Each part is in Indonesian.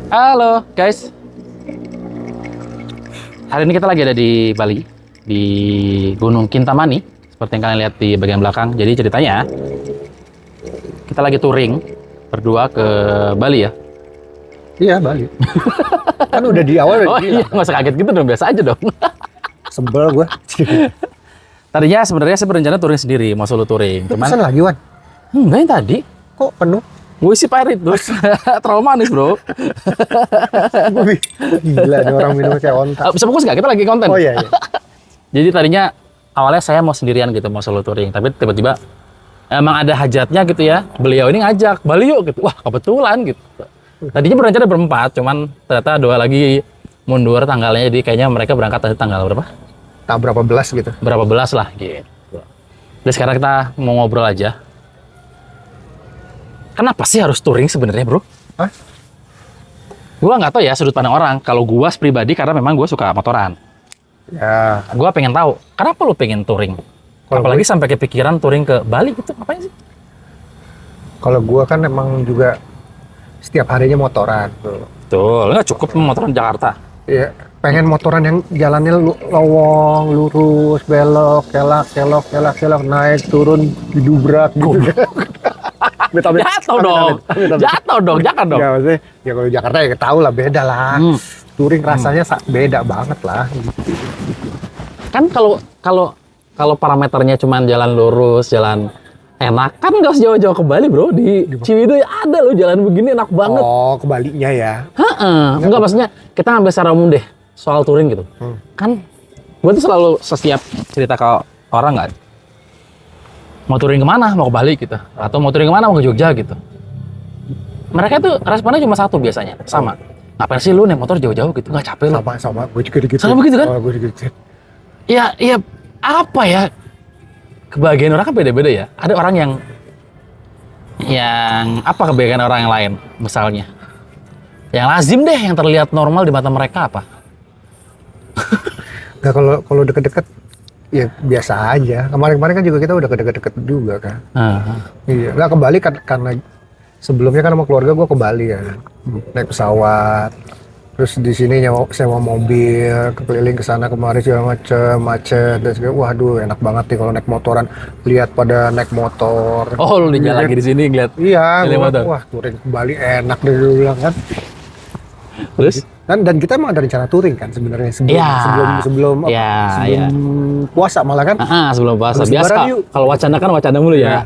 Halo guys, hari ini kita lagi ada di Bali, di Gunung Kintamani, seperti yang kalian lihat di bagian belakang. Jadi ceritanya, kita lagi touring berdua ke Bali ya. Iya, Bali. Kan udah di awal udah Oh iya, nggak usah kaget gitu dong, biasa aja dong. Sebel gue. Tadinya sebenarnya saya berencana touring sendiri, mau solo touring. Cuman, Pesan lagi, Wan. enggak yang tadi. Kok penuh? Gue isi pairit terus, terlalu manis bro. Wih, gila nih orang minum kayak onta. Bisa fokus nggak? Kita lagi konten. Oh iya, iya. Jadi tadinya awalnya saya mau sendirian gitu, mau solo touring. Tapi tiba-tiba emang ada hajatnya gitu ya. Beliau ini ngajak, Bali yuk gitu. Wah kebetulan gitu. Tadinya berencana berempat, cuman ternyata dua lagi mundur tanggalnya. Jadi kayaknya mereka berangkat tanggal berapa? Tak berapa belas gitu. Berapa belas lah gitu. Jadi sekarang kita mau ngobrol aja. Kenapa sih harus touring sebenarnya bro? Hah? Gua nggak tahu ya sudut pandang orang. Kalau gua pribadi karena memang gua suka motoran. Ya, Gua pengen tahu, kenapa lu pengen touring? Kalau Apalagi sampai kepikiran touring ke Bali gitu, ngapain sih? kalau gue kan emang juga setiap harinya motoran. Betul, nggak cukup motoran Jakarta. Iya, pengen motoran yang jalannya lowong, lurus, belok, kelak, naik, turun, didubrak gitu. Jatuh dong, jatuh dong, jangan dong. Ya maksudnya, ya kalau Jakarta ya tahu lah, beda lah. Touring rasanya beda banget lah. Kan kalau parameternya cuma jalan lurus, jalan enak, kan nggak usah jauh-jauh ke Bali bro. Di Ciwidey ada loh jalan begini enak banget. Oh, kebaliknya ya. Enggak maksudnya kita ngambil secara umum deh soal touring gitu. Kan gue tuh selalu setiap cerita ke orang nggak, mau touring kemana, mau ke Bali gitu, atau mau touring kemana, mau ke Jogja gitu. Mereka tuh responnya cuma satu biasanya, sama. Ngapain sih lu naik motor jauh-jauh gitu, nggak capek lu? Sama, gue juga gitu. Sama begitu kan? Oh, gue juga gitu. Ya apa ya? Kebahagiaan orang kan beda-beda ya. Ada orang yang apa kebahagiaan orang yang lain, misalnya. Yang lazim deh, yang terlihat normal di mata mereka apa? Nah, kalau deket-deket ya biasa aja. Kemarin-kemarin kan juga kita udah deket-deket juga kan. Iya, nggak ke Bali karena sebelumnya kan sama keluarga gue ke Bali kan. Naik pesawat. Terus di sini sewa mobil, keliling ke sana kemari segala macet dan segala. Waduh, enak banget nih kalau naik motoran. Lihat pada naik motor. Oh, lu di jalan lagi di sini ngeliat. Iya, naik motor. wah touring ke Bali enak deh dulu bilang kan. Terus? Dan kita emang ada rencana touring kan sebenarnya sebelum puasa malah kan. Sebelum puasa. Habis Biasa Lebaran yuk. kalau wacana kan wacana mulu ya.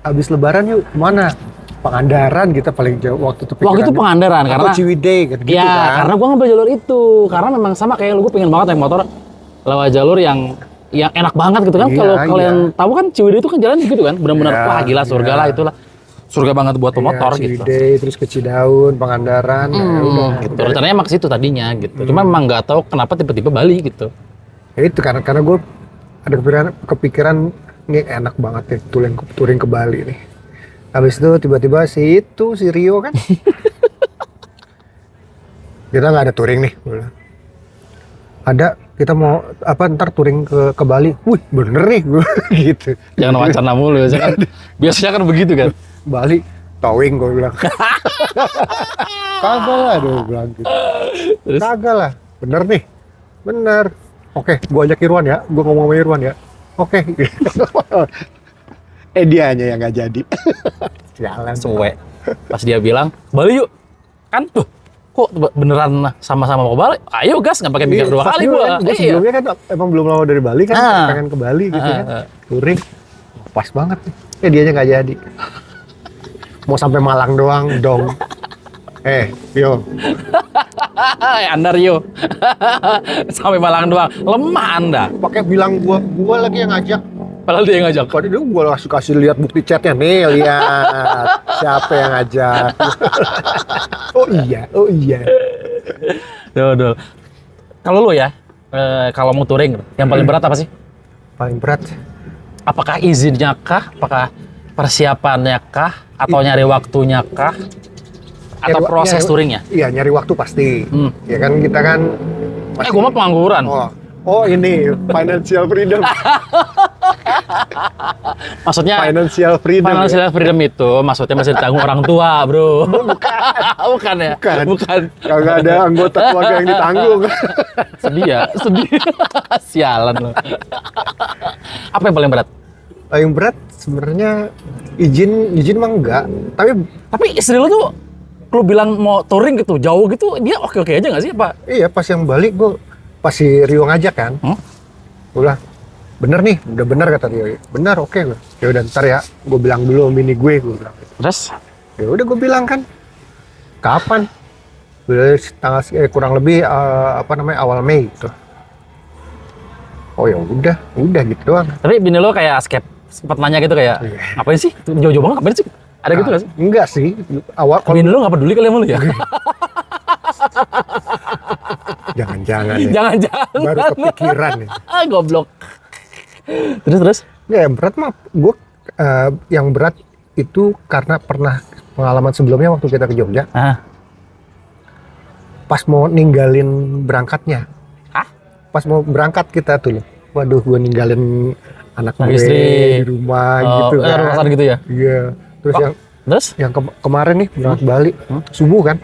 Habis Lebaran yuk kemana? Pangandaran kita paling jauh waktu itu. Waktu itu Pangandaran atau karena Ciwidey gitu ya, kan. karena gua ngambil jalur itu. Karena memang sama kayak lu, gua pengen banget naik motor lewat jalur yang enak banget gitu kan. Iya, Kalau iya. kalian tahu kan Ciwidey itu kan jalan gitu kan. Benar-benar Iya, wah gila surga iya. lah itulah. Surga banget buat pemotor gitu. Ciwidey, terus ke Cidaun, Pangandaran, ya udah. Gitu. Rencananya emang ke situ tadinya gitu. Cuma memang nggak tahu kenapa tiba-tiba Bali gitu. Ya itu karena gue ada kepikiran ini enak banget nih touring ke Bali nih. Habis itu tiba-tiba si Rio kan. Kita nggak ada touring nih. Ada, kita mau ntar touring ke Bali. Wih, bener nih gue gitu. Jangan wacana mulu ya kan. Biasanya kan begitu kan. Bali towing gue bilang. Kagak lah gue bilang gitu. Terus? Kagak lah, bener nih. Bener. Oke, gue ajak Irwan ya. Gue ngomong sama Irwan ya. Oke. Dianya yang nggak jadi. Jalan. Suwe. Pas dia bilang, Bali yuk. Kan tuh, kok beneran sama-sama mau ke Bali? Ayo gas, nggak pakai mikir dua kali gua. Kan, sebelumnya kan emang belum lama dari Bali kan, pengen ke Bali gitu kan. Touring. Pas banget nih. Dianya nggak jadi. Mau sampai Malang doang dong. Yo. Anda Rio. Sampai Malang doang. Lemah Anda. Pakai bilang gua lagi yang ngajak. Padahal dia yang ngajak. Padahal gue kasih lihat bukti chatnya nih, lihat siapa yang ngajak. Oh iya. Dol. Kalau lu ya, kalau mau touring, yang paling berat apa sih? Paling berat. Apakah izinnya kah? Apakah persiapannya kah? Atau nyari waktunya kah? Atau proses touringnya? Iya, nyari waktu pasti. Ya kan kita kan. Gue mah pengangguran. Oh ini financial freedom. Maksudnya Financial freedom. financial freedom itu maksudnya masih ditanggung orang tua, bro. Bukan ya? Bukan. Kagak ada anggota keluarga yang ditanggung. Sedih ya, sedih. Sialan lo. Apa yang paling berat? Yang berat sebenarnya izin mah enggak. Tapi istri lo tuh, lo bilang mau touring gitu, jauh gitu, dia oke-oke aja nggak sih, Pak? Iya, pas yang balik gue pas si Rio ngajak kan. Gue bilang, bener nih, udah bener kata Rio. Bener, oke gue. Ya udah ntar ya, gue bilang dulu sama bini gue bilang. Terus? Ya udah gue bilang kan, kapan? Udah kurang lebih awal Mei gitu. Oh ya udah gitu doang. Tapi bini lo kayak sempat nanya gitu kayak, ngapain sih? Jauh-jauh banget ngapain sih? Ada gitu nggak sih? Enggak sih. Bini lo nggak peduli kali sama lo ya? Jangan-jangan ya. Jangan-jangan. Baru kepikiran ya. Goblok. Terus? Ya berat mah, yang berat itu karena pernah pengalaman sebelumnya waktu kita ke Jogja. Pas mau ninggalin berangkatnya. Pas mau berangkat kita tuh loh. Waduh, gue ninggalin anak gue di rumah gitu kan. Rumah gitu ya? Iya. Terus yang kemarin nih berangkat balik subuh kan.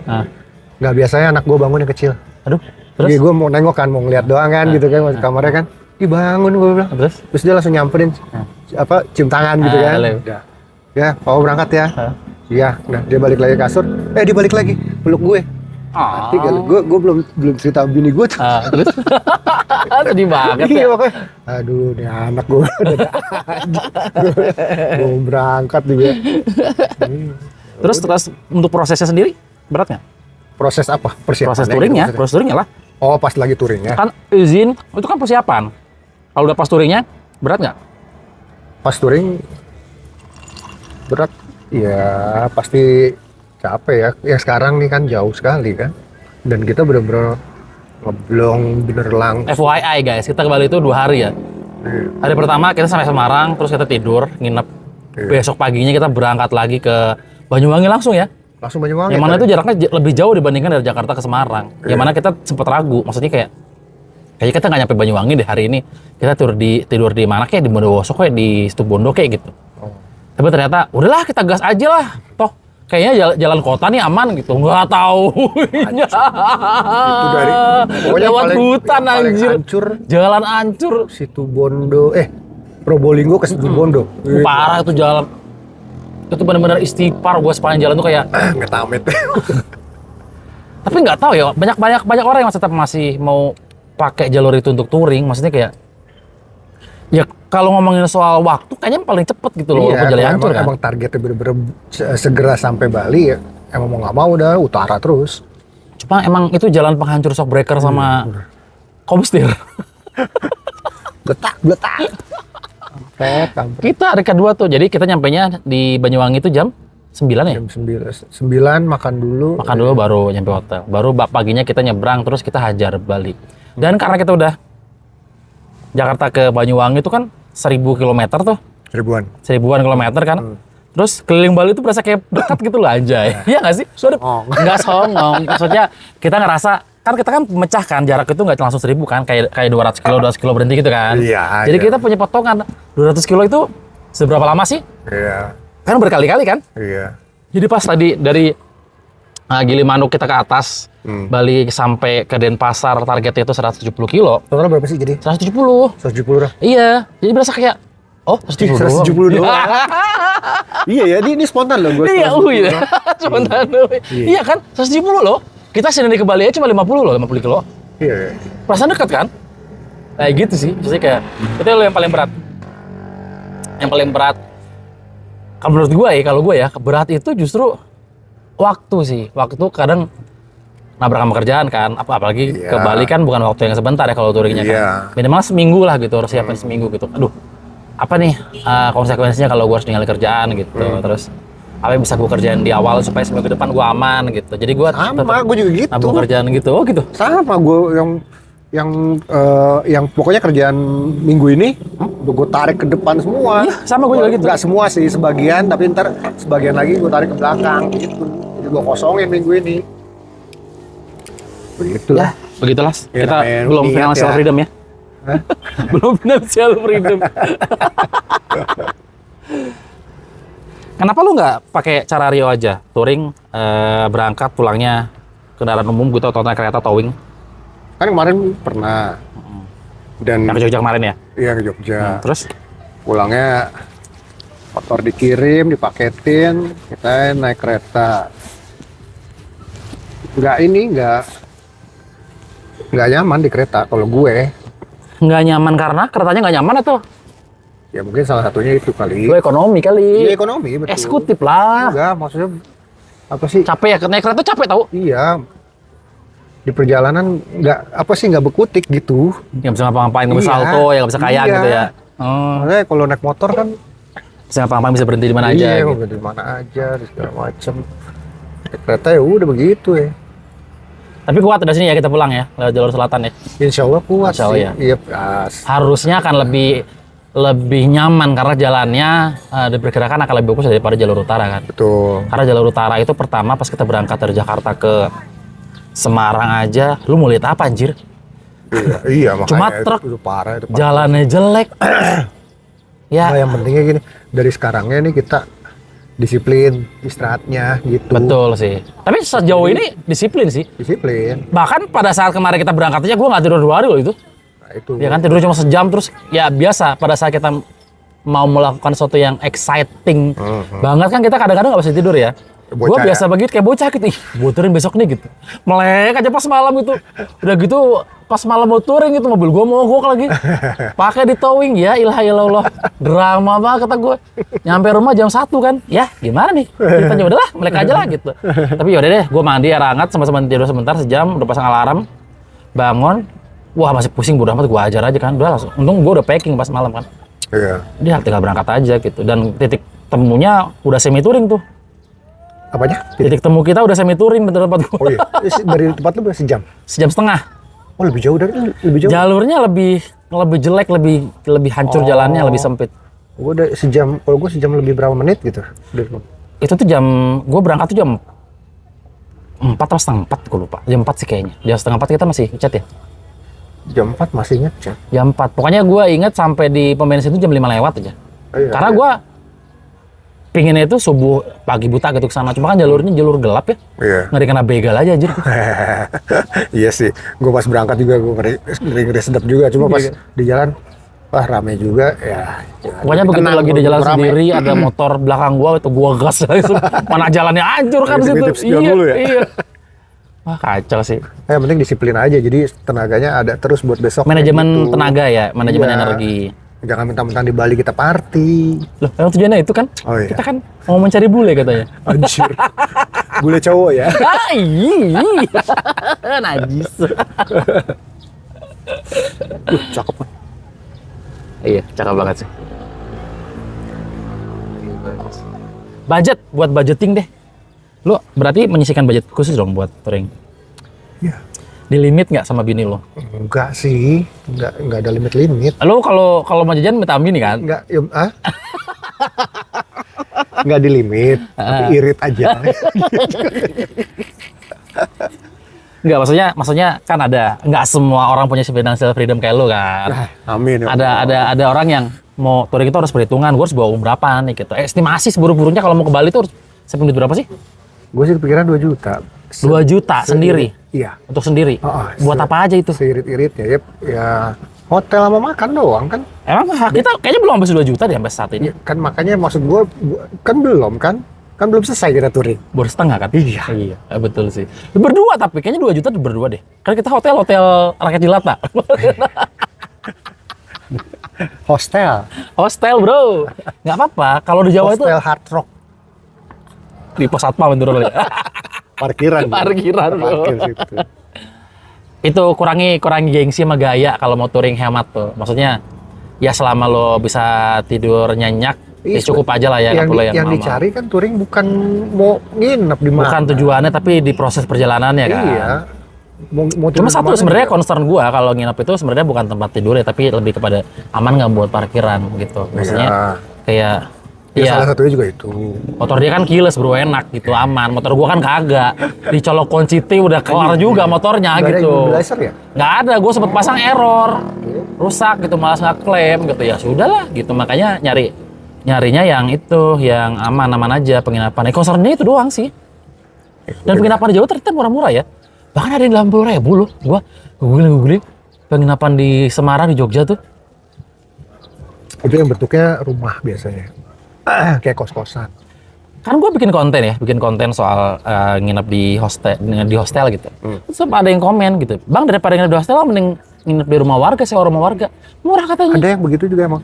Nggak biasanya anak gue bangun yang kecil. Aduh. Terus? Gue mau nengok kan, mau ngeliat doang kan gitu kan, masuk kamarnya kan. Dibangun gue bilang. Terus dia langsung nyamperin cium tangan gitu kan. Ya, mau berangkat ya. Iya. Nah, dia balik lagi kasur. Dia balik lagi peluk gue. Gue belum cerita bini gue tuh. Terus? Sedih banget ya. Iya, makanya. Aduh, nih anak gue udah aja. Gue berangkat juga. Terus untuk prosesnya sendiri berat nggak? Proses apa? Persiapan. Proses touringnya lah. Oh, pas lagi touringnya. Kan izin, itu kan persiapan. Kalau udah pas touringnya, berat nggak? Pas touring berat, ya pasti capek ya. Ya sekarang nih kan jauh sekali kan. Dan kita bener-bener ngeblong bener lang. FYI guys, kita ke Bali itu 2 hari ya. Hari pertama kita sampai Semarang, terus kita tidur, nginep. Besok paginya kita berangkat lagi ke Banyuwangi langsung ya. Langsung Banyuwangi. Yang mana itu jaraknya lebih jauh dibandingkan dari Jakarta ke Semarang. Yang mana kita sempat ragu, maksudnya kayaknya kita nggak nyampe Banyuwangi deh hari ini. Kita tidur di mana kayak di Bondowoso kayak di Situbondo kayak gitu. Tapi ternyata udahlah kita gas aja lah. Toh kayaknya jalan kota nih aman gitu. Nggak tahu. Itu dari lewat hutan anjir. Jalan hancur. Situbondo Probolinggo ke Situbondo. Parah itu jalan. Itu benar-benar istighfar gue sepanjang jalan tuh kayak ngetamet. Tapi nggak tahu ya, banyak orang yang tetap masih mau pakai jalur itu untuk touring. Maksudnya kayak ya kalau ngomongin soal waktu kayaknya paling cepet gitu loh, walaupun jalan hancur kan. Emang targetnya bener-bener segera sampai Bali ya. Emang mau nggak mau udah utara terus. Cuma emang itu jalan penghancur shock breaker sama komstir. Letak. Kita hari kedua tuh, jadi kita nyampainya di Banyuwangi itu jam 9 ya? Jam 9 makan dulu baru nyampe hotel. Baru paginya kita nyebrang, terus kita hajar Bali. Dan karena kita udah Jakarta ke Banyuwangi itu kan 1000 km tuh. Seribuan kilometer kan. Terus keliling Bali itu berasa kayak dekat gitu loh anjay. Iya nggak sih? Nggak songong. Maksudnya kita ngerasa, kan kita kan memecahkan jarak itu nggak langsung 1000 kan, kayak 200 kilo berhenti gitu kan. Iya. Jadi kita punya potongan 200 kilo itu seberapa lama sih? Iya. Kan berkali-kali kan? Iya. Jadi pas tadi dari Gilimanuk kita ke atas, Bali sampai ke Denpasar targetnya itu 170 kilo. Total berapa sih jadi? 170. 170 dah. Iya, jadi berasa kayak 170 doang. Iya ya, ini spontan loh gue. Iya, spontan. Iya kan? 170 loh. Kita sini ke Bali aja cuma 50 loh, 50 kilo. Iya. Perasaan dekat kan? Kayak gitu sih. Maksudnya kayak, itu yang paling berat. Yang paling berat, kalau menurut gue ya, berat itu justru waktu sih. Waktu kadang nabrak sama kerjaan kan. Apalagi ke Bali kan bukan waktu yang sebentar ya kalau touringnya kan. Minimal seminggu lah gitu, harus siapin seminggu gitu. Aduh, apa nih konsekuensinya kalau gue harus ninggalin kerjaan gitu. Terus apa yang bisa gue kerjain di awal supaya seminggu ke depan gue aman gitu. Jadi gue gue juga gitu. Nabung kerjaan gitu. Oh gitu. Sama gue yang pokoknya kerjaan minggu ini gue tarik ke depan semua. Iya, sama gue juga gitu. Enggak semua sih, sebagian, tapi ntar sebagian lagi gue tarik ke belakang gitu. Jadi gue kosongin minggu ini. Begitulah. Begitulah. Ya, kita belum financial freedom ya. Belum financial freedom. Kenapa lu nggak pakai cara Rio aja? Touring, berangkat pulangnya kendaraan umum gitu atau naik kereta towing? Kan kemarin pernah. Dan Yang ke Jogja kemarin ya? iya ke Jogja. Terus? Pulangnya motor dikirim, dipaketin, kita naik kereta. Nggak nyaman di kereta kalau gue. Nggak nyaman karena keretanya nggak nyaman atau? Ya mungkin salah satunya itu kali. Lu ekonomi kali. Iya ekonomi betul. Eksekutif lah. Enggak, maksudnya apa sih? Capek ya, naik kereta capek tau? Iya. Di perjalanan nggak berkutik gitu. Nggak bisa ngapa-ngapain, nggak bisa Iya. salto, ya nggak bisa kayak Iya. gitu ya. Oh. Makanya kalau naik motor kan Bisa ngapa-ngapain, bisa berhenti di mana aja. iya, Gitu. di mana aja, di segala macem. Naik kereta ya udah begitu ya. Tapi kuat dari sini ya kita pulang ya, lewat jalur selatan ya. Insya Allah kuat Insya Allah sih. ya. Iya, pas. Harusnya akan lebih nyaman karena jalannya diperkirakan akan lebih bagus daripada jalur utara kan. Betul. Karena jalur utara itu pertama pas kita berangkat dari Jakarta ke Semarang aja, lu mau lihat apa anjir? Iya, makanya Cuma truk. itu parah itu. Parah. Jalannya jelek. Ya, Nah, yang pentingnya gini, dari sekarangnya nih kita disiplin istirahatnya gitu. betul sih. Tapi sejauh ini disiplin sih. Disiplin. Bahkan pada saat kemarin kita berangkat aja gue nggak tidur 2 hari loh itu. Nah, itu. Ya kan tidur cuma sejam terus ya biasa pada saat kita mau melakukan sesuatu yang exciting banget kan kita kadang-kadang nggak bisa tidur ya. Gue Bocah biasa ya? begitu kayak bocah gitu, ih gue touring besok nih gitu. Melek aja pas malam itu. Udah gitu pas malam mau touring itu mobil gue mogok lagi. Pakai di towing ya ilah ilallah. Drama banget kata gue. Nyampe rumah jam 1 kan. Ya gimana nih? Ceritanya udahlah melek aja lah gitu. Tapi yaudah deh gue mandi air hangat sama-sama tidur sebentar sejam udah pasang alarm. Bangun. Wah masih pusing bodo amat gue ajar aja kan. Udah langsung. Untung gue udah packing pas malam kan. Iya. Dia tinggal berangkat aja gitu. Dan titik temunya udah semi touring tuh. Apanya? Titik temu kita udah semi touring di tempat gua. Oh iya. Dari tempat lu berapa sejam? Sejam setengah. Oh lebih jauh lebih jauh. Jalurnya lebih jelek, lebih hancur jalannya, lebih sempit. Gue udah sejam. Kalau gue sejam lebih berapa menit gitu? Itu tuh gua berangkat tuh jam 4 atau setengah 4 gua lupa. Jam 4 sih kayaknya. Jam setengah 4 kita masih chat ya. Jam 4 masih ngechat. Jam 4. Pokoknya gua inget sampai di pom bensin itu jam 5 lewat aja. Oh, iya, Karena iya. gua pinginnya itu subuh pagi buta gitu ke sana. Cuma kan jalurnya jalur gelap ya. Iya. Ngeri kena begal aja anjir. Iya sih. Gue pas berangkat juga gue ngeri sedap juga. Cuma pas di jalan, wah rame juga ya. Pokoknya begitu Tenang, lagi di jalan rame. sendiri ada motor belakang gua itu gua gas langsung. Mana jalannya hancur kan situ. Tips spion dulu ya? Iya. Wah kacau sih. Yang penting disiplin aja. Jadi tenaganya ada terus buat besok. Manajemen kayak gitu. tenaga ya, manajemen Iya. energi. Jangan mentang-mentang di Bali kita party. Loh, emang tujuannya itu kan? Oh, iya. Kita kan mau mencari bule katanya. Anjir. Bule cowok ya. Najis. Cakep kan. Iya, cakep banget sih. Budget, buat budgeting deh. Lo berarti menyisihkan budget khusus dong buat touring? Iya. Di limit nggak sama bini lo? Enggak sih. Enggak ada limit. Lo kalau mau jajan minta bini kan? Enggak, Enggak di limit, tapi irit aja. Enggak, maksudnya kan ada nggak semua orang punya financial freedom kayak lo kan. Amin. ya Ada orang yang mau touring itu harus perhitungan, gue harus bawa uang berapa nih gitu. Estimasi seburu-burunya kalau mau ke Bali itu harus saving duit berapa sih? Gue sih kepikiran 2 juta. 2 juta sendiri? Iya. Untuk sendiri? Buat apa aja itu? Seirit-iritnya ya hotel sama makan doang kan. Emang kita kayaknya belum habis 2 juta deh sampai saat ini. Ya, kan makanya maksud gue kan belum kan belum selesai kita touring. Baru setengah kan? Iya. Betul sih. Berdua tapi kayaknya 2 juta berdua deh. Kan kita hotel rakyat jelata. Hostel bro. Nggak apa-apa. Kalau di Jawa Hostel itu Hard Rock. di pos satpam itu ya. Parkiran. Parkiran, bro. Parkir situ. Itu kurangi gengsi sama gaya kalau mau touring hemat tuh. Maksudnya ya selama lo bisa tidur nyenyak, ya cukup aja lah ya. Yang, nggak perlu yang mahal. dicari kan touring bukan mau nginep di mana. Bukan tujuannya tapi di proses perjalanannya kan. Iya. Mau Cuma tidur satu di mana sebenarnya juga. concern gua kalau nginep itu sebenarnya bukan tempat tidur ya, tapi lebih kepada aman nggak buat parkiran gitu. Maksudnya Iya. kayak Ya, salah satunya juga itu. motor dia kan keyless bro, enak gitu, aman. Motor gua kan kagak. Dicolok kunci udah kelar juga motornya Nggak ada gitu. immobilizer ya? Nggak ada, gua sempet pasang error. rusak gitu, malas ngeklaim gitu, ya sudahlah gitu. Makanya nyarinya yang itu, yang aman-aman aja penginapan. Concernnya itu doang sih. Dan penginapan di Jawa ternyata murah-murah ya. Bahkan ada yang 80.000 loh. Gua googling penginapan di Semarang, di Jogja tuh. Itu yang bentuknya rumah biasanya. Kayak kos-kosan. Kan gue bikin konten soal nginep di hostel gitu. Terus ada yang komen gitu, bang daripada nginep di hostel mending nginep di rumah warga, sewa rumah warga, murah katanya. Ada yang begitu juga emang.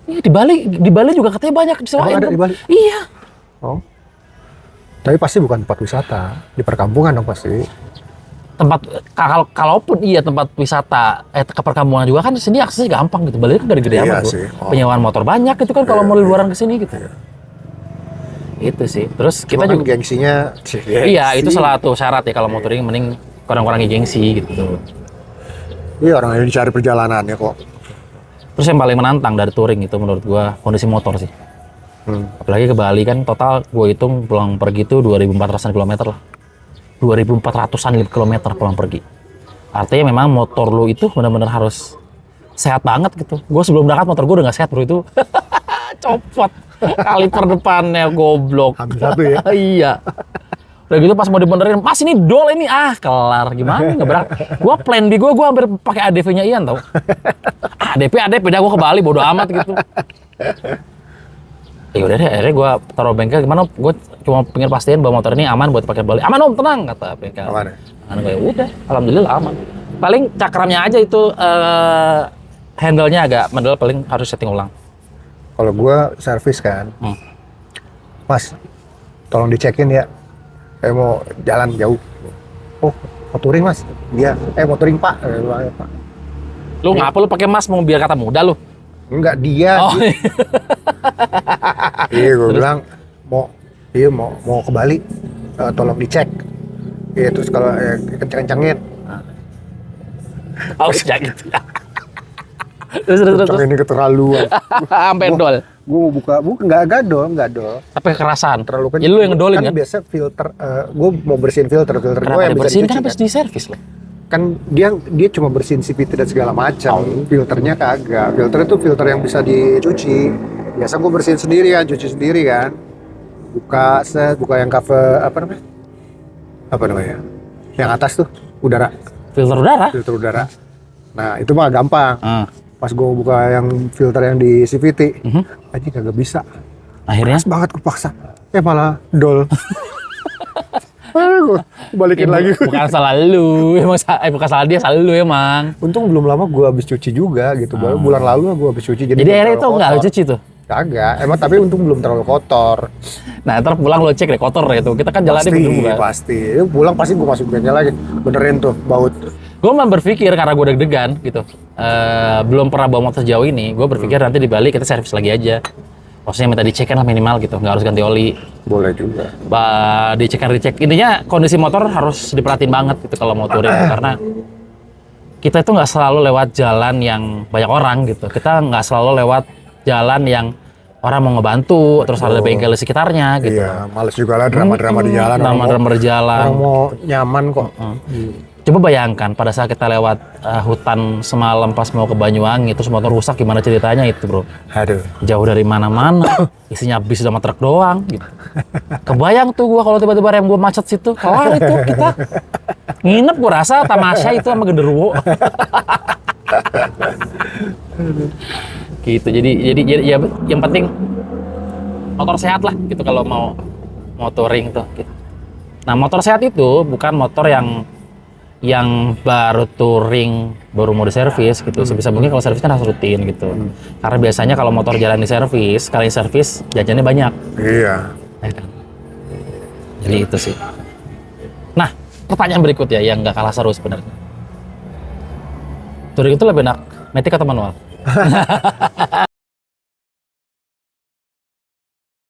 Iya, di Bali juga katanya banyak disewain. Ada di Bali? Iya. Oh. Tapi pasti bukan tempat wisata, di perkampungan dong pasti. Tempat kalaupun iya tempat wisata ke perkampungan juga kan di sini aksesnya gampang gitu. Bali kan gede-gede Iya amat tuh. sih. Oh. Penyewaan motor banyak gitu kan kalau mau liburan ke sini gitu. Itu sih. Terus kita Cuma juga kan gengsinya. iya, itu salah satu syarat ya kalau mau touring, mending kurang-kurangi gengsi gitu. Iya, orang yang dicari perjalanannya kok. Terus yang paling menantang dari touring itu menurut gua kondisi motor sih. Apalagi ke Bali kan total gue hitung pulang pergi itu 2.400-an kilometer lah. 2.400-an kilometer pulang pergi. Artinya memang motor lu itu benar-benar harus sehat banget gitu. Gue sebelum berangkat motor gue udah nggak sehat bro itu. Copot. Kaliper depannya goblok. Hampir satu ya? Iya. Udah gitu pas mau dibenerin, mas ini dol ini, kelar. Gimana nggak berangkat. Gue plan B gue hampir pakai ADV-nya Ian tau. ADP dah gue ke Bali bodo amat gitu. Ya udah deh, akhirnya gue taruh bengkel. Gimana? Gue cuma pengen pastiin bahwa motor ini aman buat pakai Bali. Aman om, tenang kata bengkel. Aman ya? Gue udah, alhamdulillah aman. Paling cakramnya aja itu handle-nya agak mendel, paling harus setting ulang. Kalau gue servis kan, mas, tolong dicekin ya. Saya mau jalan jauh. Oh, mau touring mas? Iya. Mau touring pak? Pak. Lu ngapa lu pakai mas mau biar kata muda lu? Enggak, dia. Oh. Iya, gue bilang mau ke Bali, tolong dicek. Iya, terus kalau kenceng-kencengin. Oh, sejak gitu. Terus. Ini keterlaluan. Sampai dol. Gue mau buka, enggak dol. Tapi kekerasan. Terlalu kan. Ya lu yang ngedolin kan? Biasa filter, gue mau bersihin filter gue yang bisa bersihin kan dicuci habis di servis loh. Kan dia cuma bersihin CVT dan segala macam. Filternya kagak. Filter itu filter yang bisa dicuci. Biasa gue bersihin sendiri kan, cuci sendiri kan. Buka yang cover apa namanya? Yang atas tuh udara. Filter udara. Nah itu mah gampang. Pas gue buka yang filter yang di CVT, aja kagak bisa. Akhirnya? Keras banget gue paksa. Malah dol. Gue balikin lagi. Bukan salah lu, bukan salah dia, salah lu emang. Untung belum lama gue habis cuci juga gitu. Baru bulan lalu gue habis cuci. Jadi akhirnya itu nggak lu cuci tuh? Kagak. Tapi untung belum terlalu kotor. Nah ntar pulang lo cek deh kotor ya itu. Kita kan jalannya bener bukan? Pasti. Pulang pasti gue masuk bengkel lagi. Benerin tuh baut. Gue malah berpikir karena gue deg-degan gitu. Belum pernah bawa motor sejauh ini. Gue berpikir nanti di Bali kita servis lagi aja. Maksudnya minta dicek lah minimal gitu, nggak harus ganti oli. Boleh juga. Dicek. Intinya kondisi motor harus diperhatiin banget gitu kalau mau touring karena kita itu nggak selalu lewat jalan yang banyak orang gitu. Kita nggak selalu lewat jalan yang orang mau ngebantu, terus ada bengkel di sekitarnya gitu. Iya, males juga lah drama-drama di jalan. Drama-drama di jalan. Orang mau nyaman kok. Coba bayangkan pada saat kita lewat hutan semalam pas mau ke Banyuwangi terus motor rusak gimana ceritanya itu bro? Aduh. Jauh dari mana-mana, isinya bis sama truk doang gitu. Kebayang tuh gua kalau tiba-tiba rem gua macet situ, kelar itu kita nginep gua rasa tamasya itu sama genderuwo. Gitu. Jadi ya yang penting motor sehat lah gitu kalau mau touring tuh gitu. Nah, motor sehat itu bukan motor yang baru touring baru mau diservis gitu. Sebisa mungkin kalau servis kan harus rutin gitu. Karena biasanya kalau motor jalan di servis, sekali servis jajannya banyak. Iya. Ya kan? Jadi itu sih. Nah, pertanyaan berikutnya yang nggak kalah seru sebenarnya. Touring itu lebih enak matic atau manual?